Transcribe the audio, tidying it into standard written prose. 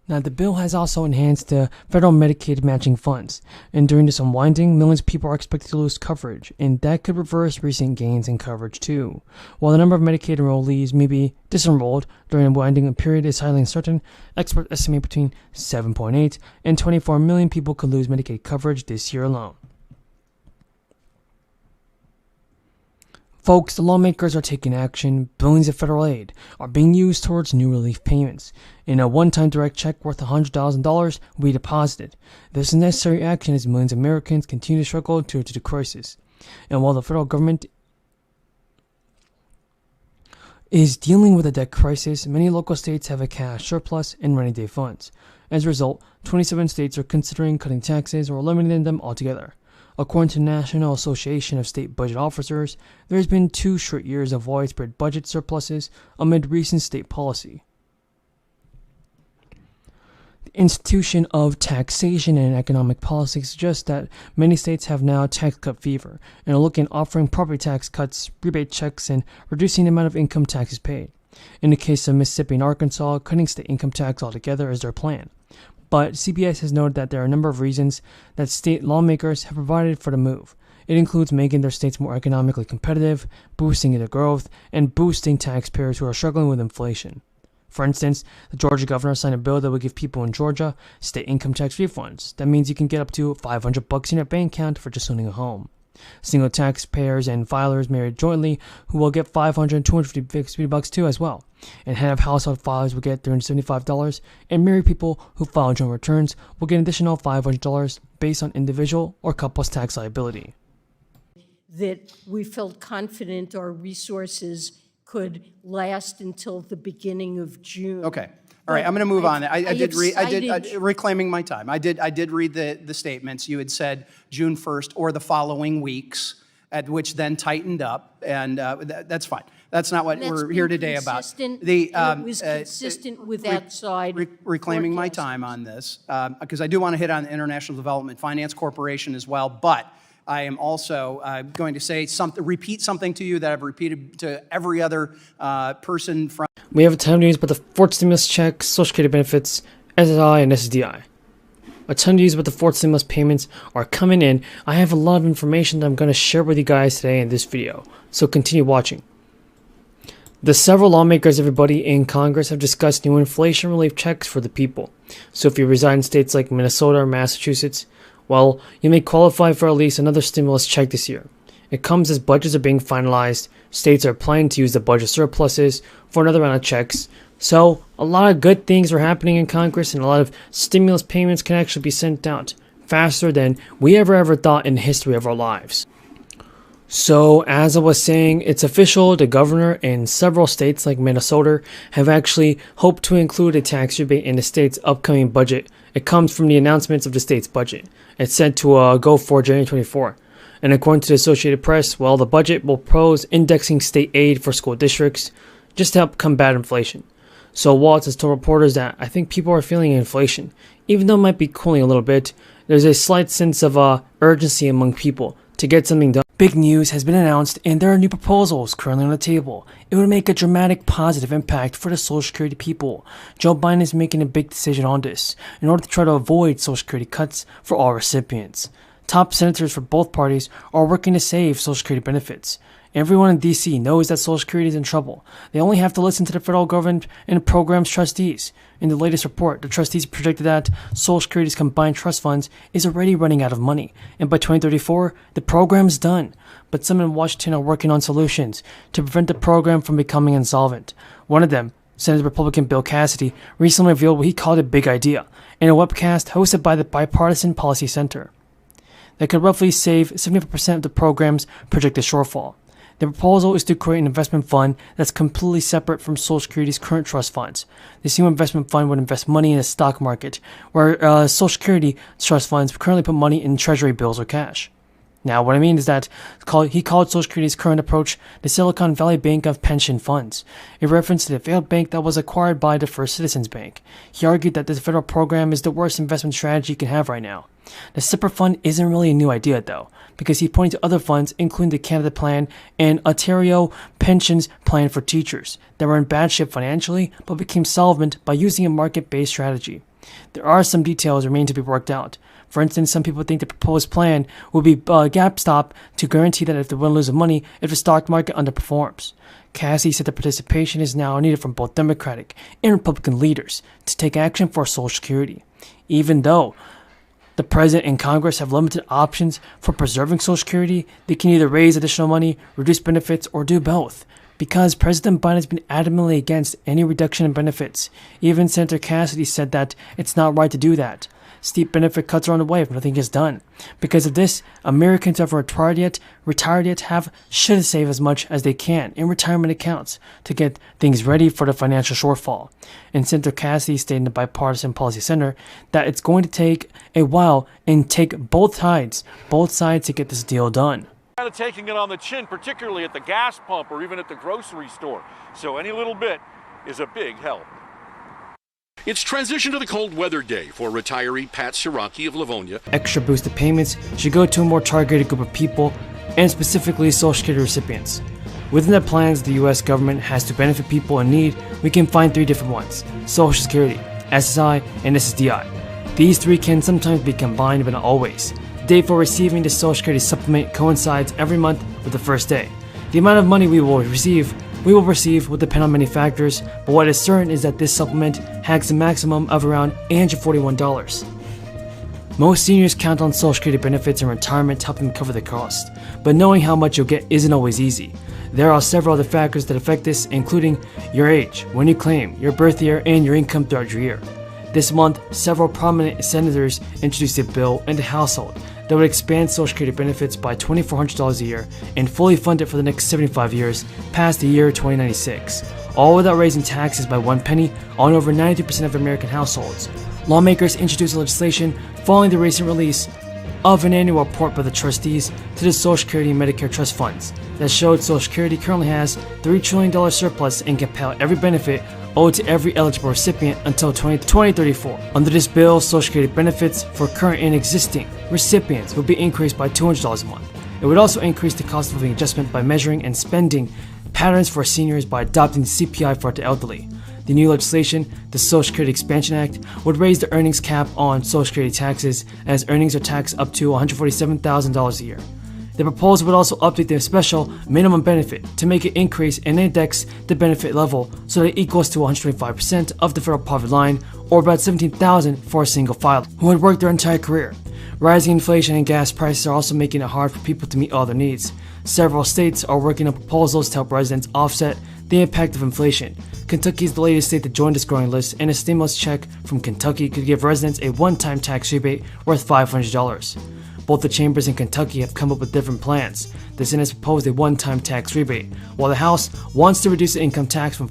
Now, the bill has also enhanced the federal Medicaid matching funds, and during this unwinding, millions of people are expected to lose coverage, and that could reverse recent gains in coverage too. While the number of Medicaid enrollees may be disenrolled during the unwinding period is highly uncertain, experts estimate between 7.8 and 24 million people could lose Medicaid coverage this year alone. Folks, the lawmakers are taking action. Billions of federal aid are being used towards new relief payments, and a one-time direct check worth $100,000 will be deposited. This is necessary action as millions of Americans continue to struggle due to the crisis. And while the federal government is dealing with a debt crisis, many local states have a cash surplus and rainy day funds. As a result, 27 states are considering cutting taxes or eliminating them altogether. According to the National Association of State Budget Officers, there has been 2 short years of widespread budget surpluses amid recent state policy. The Institution of Taxation and Economic Policy suggests that many states have now tax cut fever and are looking at offering property tax cuts, rebate checks, and reducing the amount of income taxes paid. In the case of Mississippi and Arkansas, cutting state income tax altogether is their plan. But CBS has noted that there are a number of reasons that state lawmakers have provided for the move. It includes making their states more economically competitive, boosting their growth, and boosting taxpayers who are struggling with inflation. For instance, the Georgia governor signed a bill that would give people in Georgia state income tax refunds. That means you can get up to $500 in your bank account for just owning a home. Single taxpayers and filers married jointly who will get $500 and $250 too as well. And head of household filers will get $375, and married people who file joint returns will get an additional $500 based on individual or couple's tax liability. That we felt confident our resources could last until the beginning of June. Okay. All right, I'm going to move on. I did reclaiming my time. I did read the statements. You had said June 1st or the following weeks, at which then tightened up, and that's fine. That's not what we're here today about. It was consistent with that side. Reclaiming my time on this, because I do want to hit on the International Development Finance Corporation as well, but I am also going to say repeat something to you that I've repeated to every other person from. We have a ton of news about the fourth stimulus checks, Social Security benefits, SSI, and SSDI. A ton of news about the fourth stimulus payments are coming in. I have a lot of information that I'm going to share with you guys today in this video, so continue watching. The several lawmakers, everybody in Congress, have discussed new inflation relief checks for the people. So if you reside in states like Minnesota or Massachusetts, well, you may qualify for at least another stimulus check this year. It comes as budgets are being finalized, states are planning to use the budget surpluses for another round of checks. So a lot of good things are happening in Congress, and a lot of stimulus payments can actually be sent out faster than we ever thought in the history of our lives. So, as I was saying, it's official. The governor in several states like Minnesota have actually hoped to include a tax rebate in the state's upcoming budget. It comes from the announcements of the state's budget. It's set to go for January 24. And according to the Associated Press, well, the budget will propose indexing state aid for school districts just to help combat inflation. So Waltz has told reporters that I think people are feeling inflation. Even though it might be cooling a little bit, there's a slight sense of urgency among people to get something done. Big news has been announced, and there are new proposals currently on the table. It would make a dramatic positive impact for the Social Security people. Joe Biden is making a big decision on this in order to try to avoid Social Security cuts for all recipients. Top senators for both parties are working to save Social Security benefits. Everyone in D.C. knows that Social Security is in trouble. They only have to listen to the federal government and the program's trustees. In the latest report, the trustees projected that Social Security's combined trust funds is already running out of money, and by 2034, the program's done. But some in Washington are working on solutions to prevent the program from becoming insolvent. One of them, Senate Republican Bill Cassidy, recently revealed what he called a big idea in a webcast hosted by the Bipartisan Policy Center that could roughly save 75% of the program's projected shortfall. The proposal is to create an investment fund that's completely separate from Social Security's current trust funds. This new investment fund would invest money in the stock market, where Social Security trust funds currently put money in treasury bills or cash. Now, what I mean is that he called Social Security's current approach the Silicon Valley Bank of pension funds, a reference to the failed bank that was acquired by the First Citizens Bank. He argued that this federal program is the worst investment strategy you can have right now. The separate fund isn't really a new idea, though, because he pointed to other funds, including the Canada Plan and Ontario Pensions Plan for teachers, that were in bad shape financially but became solvent by using a market-based strategy. There are some details remaining to be worked out. For instance, some people think the proposed plan will be a gap stop to guarantee that if they won't lose money if the stock market underperforms. Cassie said the participation is now needed from both Democratic and Republican leaders to take action for Social Security. Even though the President and Congress have limited options for preserving Social Security, they can either raise additional money, reduce benefits, or do both. Because President Biden has been adamantly against any reduction in benefits. Even Senator Cassidy said that it's not right to do that. Steep benefit cuts are on the way if nothing is done. Because of this, Americans who have retired yet should save as much as they can in retirement accounts to get things ready for the financial shortfall. And Senator Cassidy stated in the Bipartisan Policy Center that it's going to take a while and take both sides to get this deal done. Kind of taking it on the chin, particularly at the gas pump or even at the grocery store. So any little bit is a big help. It's transition to the cold weather day for retiree Pat Siraki of Livonia. Extra boosted payments should go to a more targeted group of people, and specifically Social Security recipients. Within the plans the U.S. government has to benefit people in need, we can find 3 different ones: Social Security, SSI, and SSDI. These 3 can sometimes be combined, but not always. The date for receiving the Social Security supplement coincides every month with the first day. The amount of money we will receive will depend on many factors, but what is certain is that this supplement has a maximum of around $841. Most seniors count on Social Security benefits in retirement to help them cover the cost, but knowing how much you'll get isn't always easy. There are several other factors that affect this, including your age, when you claim, your birth year, and your income throughout your year. This month, several prominent senators introduced a bill in the household that would expand Social Security benefits by $2,400 a year and fully fund it for the next 75 years past the year 2096, all without raising taxes by 1 penny on over 92% of American households. Lawmakers introduced legislation following the recent release of an annual report by the trustees to the Social Security and Medicare trust funds that showed Social Security currently has $3 trillion surplus and can pay out every benefit owed to every eligible recipient until 2034. Under this bill, Social Security benefits for current and existing recipients would be increased by $200 a month. It would also increase the cost of living adjustment by measuring and spending patterns for seniors by adopting the CPI for the elderly. The new legislation, the Social Security Expansion Act, would raise the earnings cap on Social Security taxes as earnings are taxed up to $147,000 a year. The proposal would also update the special minimum benefit to make it increase and index the benefit level so that it equals to 125% of the federal poverty line, or about $17,000 for a single filer who had worked their entire career. Rising inflation and gas prices are also making it hard for people to meet all their needs. Several states are working on proposals to help residents offset the impact of inflation. Kentucky is the latest state to join this growing list, and a stimulus check from Kentucky could give residents a one-time tax rebate worth $500. Both the chambers in Kentucky have come up with different plans. The Senate has proposed a one-time tax rebate, while the House wants to reduce the income tax from